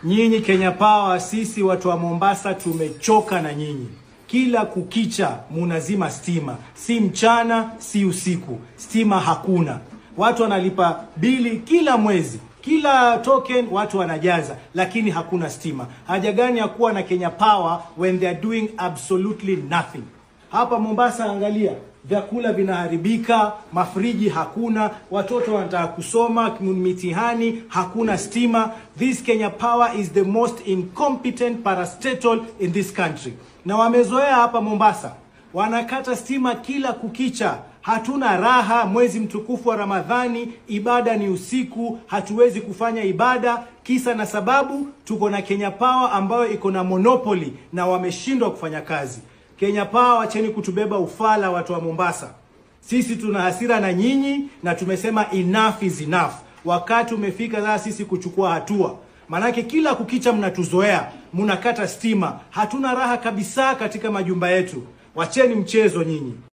Nyinyi Kenya Power, sisi watu wa Mombasa tumechoka na nyinyi. Kila kukicha munazima stima, si mchana si usiku, stima hakuna. Watu wanalipa bili kila mwezi, kila token watu wanajaza, lakini hakuna stima. Haja gani ya kuwa na Kenya Power when they are doing absolutely nothing? Hapa Mombasa angalia, vyakula vinaharibika, mafriji hakuna, watoto wanataka kusoma, mitihani hakuna stima. This Kenya Power is the most incompetent parastatal in this country. Na wamezoea hapa Mombasa, wanakata stima kila kukicha. Hatuna raha, mwezi mtukufu wa Ramadhani, ibada ni usiku, hatuwezi kufanya ibada. Kisa na sababu, tuko na Kenya Power ambayo iko na monopoly na wameshindwa kufanya kazi. Kenya Power, wacheni kutubeba ufala watu wa Mombasa. Sisi tuna hasira na nyinyi na tumesema enough is enough. Wakati umefika sasa sisi kuchukua hatua. Manake kila kukicha mnatuzoea, mnakata stima. Hatuna raha kabisa katika majumba yetu. Wacheni mchezo nyinyi.